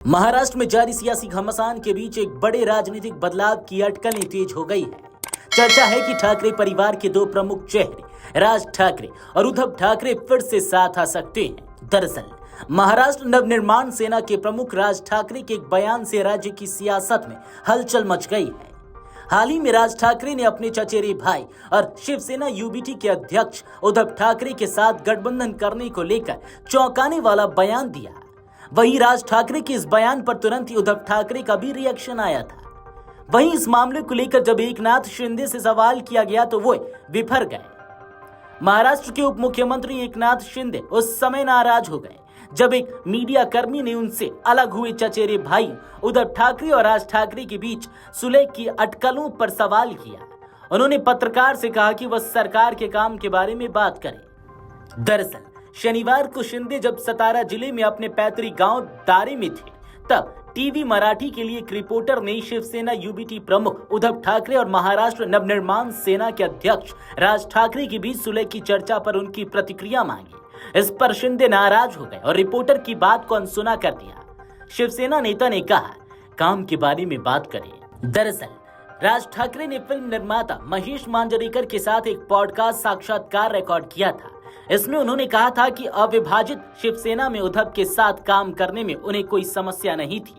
महाराष्ट्र में जारी सियासी घमासान के बीच एक बड़े राजनीतिक बदलाव की अटकलें तेज हो गई है। चर्चा है कि ठाकरे परिवार के दो प्रमुख चेहरे राज ठाकरे और उद्धव ठाकरे फिर से साथ आ सकते हैं। दरअसल महाराष्ट्र नवनिर्माण सेना के प्रमुख राज ठाकरे के एक बयान से राज्य की सियासत में हलचल मच गई है। हाल ही में राज ठाकरे ने अपने चचेरे भाई और शिवसेना यूबीटी के अध्यक्ष उद्धव ठाकरे के साथ गठबंधन करने को लेकर चौंकाने वाला बयान दिया। वहीं राज ठाकरे के इस बयान पर तुरंत ही उद्धव ठाकरे का भी रिएक्शन आया था। वहीं इस मामले को लेकर जब एकनाथ शिंदे से सवाल किया गया तो वो बिफर गए। महाराष्ट्र के उप मुख्यमंत्री एकनाथ शिंदे उस समय नाराज हो गए जब एक मीडिया कर्मी ने उनसे अलग हुए चचेरे भाई उद्धव ठाकरे और राज ठाकरे के बीच सुलह की अटकलों पर सवाल किया। उन्होंने पत्रकार से कहा कि वह सरकार के काम के बारे में बात करें। दरअसल शनिवार को शिंदे जब सतारा जिले में अपने पैतृक गांव दारे में थे, तब टीवी मराठी के लिए एक रिपोर्टर ने शिवसेना यूबीटी प्रमुख उद्धव ठाकरे और महाराष्ट्र नवनिर्माण सेना के अध्यक्ष राज ठाकरे के बीच सुलह की चर्चा पर उनकी प्रतिक्रिया मांगी। इस पर शिंदे नाराज हो गए और रिपोर्टर की बात को अनसुना कर दिया। शिवसेना नेता ने कहा, काम के बारे में बात करें। दरअसल राज ठाकरे ने फिल्म निर्माता महेश मांजरेकर के साथ एक पॉडकास्ट साक्षात्कार रिकॉर्ड किया था। इसमें उन्होंने कहा था कि अविभाजित शिवसेना में उद्धव के साथ काम करने में उन्हें कोई समस्या नहीं थी।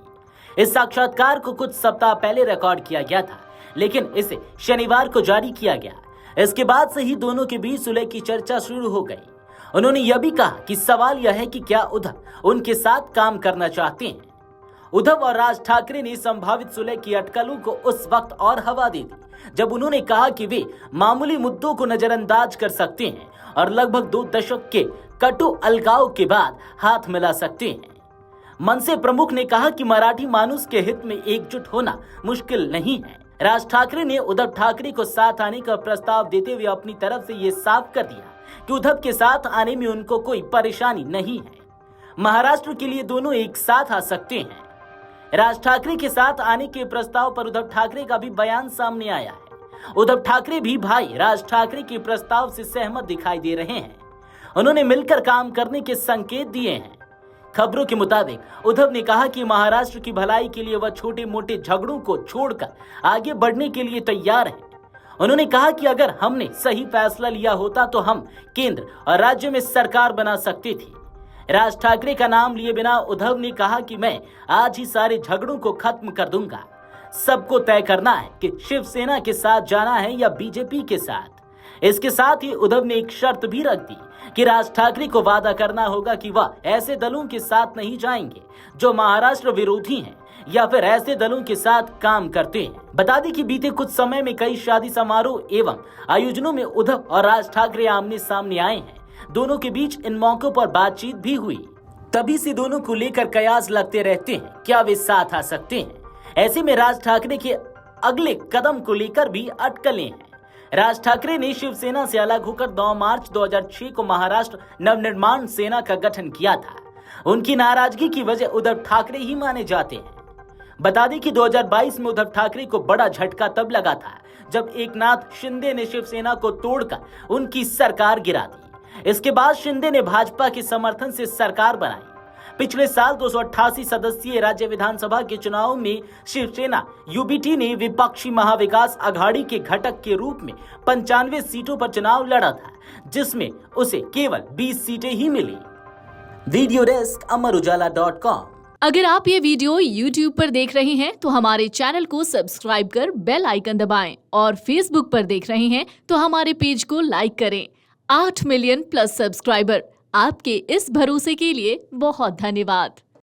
इस साक्षात्कार को कुछ सप्ताह पहले रिकॉर्ड किया गया था, लेकिन इसे शनिवार को जारी किया गया। इसके बाद से ही दोनों के बीच सुलह की चर्चा शुरू हो गई। उन्होंने यह भी कहा कि सवाल यह है कि क्या उद्धव उनके साथ काम करना चाहते हैं। उद्धव और राज ठाकरे ने संभावित सुलह की अटकलों को उस वक्त और हवा दे दी जब उन्होंने कहा कि वे मामूली मुद्दों को नजरअंदाज कर सकते हैं और लगभग 2 दशक के कटु अलगाव के बाद हाथ मिला सकते हैं। मनसे प्रमुख ने कहा कि मराठी मानुस के हित में एकजुट होना मुश्किल नहीं है। राज ठाकरे ने उद्धव ठाकरे को साथ आने का प्रस्ताव देते हुए अपनी तरफ से ये साफ कर दिया कि उद्धव के साथ आने में उनको कोई परेशानी नहीं है। महाराष्ट्र के लिए दोनों एक साथ आ सकते हैं। राज ठाकरे के साथ आने के प्रस्ताव पर उद्धव ठाकरे का भी बयान सामने आया है। उद्धव ठाकरे भी भाई राज ठाकरे के प्रस्ताव से सहमत दिखाई दे रहे हैं। उन्होंने मिलकर काम करने के संकेत दिए हैं। खबरों के मुताबिक उद्धव ने कहा कि महाराष्ट्र की भलाई के लिए वह छोटे मोटे झगड़ों को छोड़कर आगे बढ़ने के लिए तैयार है। उन्होंने कहा कि अगर हमने सही फैसला लिया होता तो हम केंद्र और राज्य में सरकार बना सकते थे। राज ठाकरे का नाम लिए बिना उद्धव ने कहा कि मैं आज ही सारे झगड़ों को खत्म कर दूंगा। सबको तय करना है कि शिवसेना के साथ जाना है या बीजेपी के साथ। इसके साथ ही उद्धव ने एक शर्त भी रख दी कि राज ठाकरे को वादा करना होगा कि वह ऐसे दलों के साथ नहीं जाएंगे जो महाराष्ट्र विरोधी हैं या फिर ऐसे दलों के साथ काम करते हैं। बता दें कि बीते कुछ समय में कई शादी समारोह एवं आयोजनों में उद्धव और राज ठाकरे आमने सामने आए हैं। दोनों के बीच इन मौकों पर बातचीत भी हुई। तभी से दोनों को लेकर कयास लगते रहते हैं, क्या वे साथ आ सकते हैं। ऐसे में राज ठाकरे के अगले कदम को लेकर भी अटकलें हैं। राज ठाकरे ने शिवसेना से अलग होकर 9 मार्च 2006 को महाराष्ट्र नवनिर्माण सेना का गठन किया था। उनकी नाराजगी की वजह उद्धव ठाकरे ही माने जाते हैं। बता दें कि 2022 में उद्धव ठाकरे को बड़ा झटका तब लगा था जब एकनाथ शिंदे ने शिवसेना को तोड़कर उनकी सरकार गिरा दी। इसके बाद शिंदे ने भाजपा के समर्थन से सरकार बनाई। पिछले साल 288 सदस्यीय राज्य विधानसभा के चुनाव में शिवसेना यूबीटी ने विपक्षी महाविकास अघाड़ी के घटक के रूप में 95 सीटों पर चुनाव लड़ा था, जिसमें उसे केवल 20 सीटें ही मिली। Video desk अमरउजाला.com। अगर आप ये वीडियो YouTube पर देख रहे हैं तो हमारे चैनल को सब्सक्राइब कर बेल आइकन दबाएं और Facebook पर देख रहे हैं तो हमारे पेज को लाइक करें। 8 मिलियन प्लस सब्सक्राइबर, आपके इस भरोसे के लिए बहुत धन्यवाद।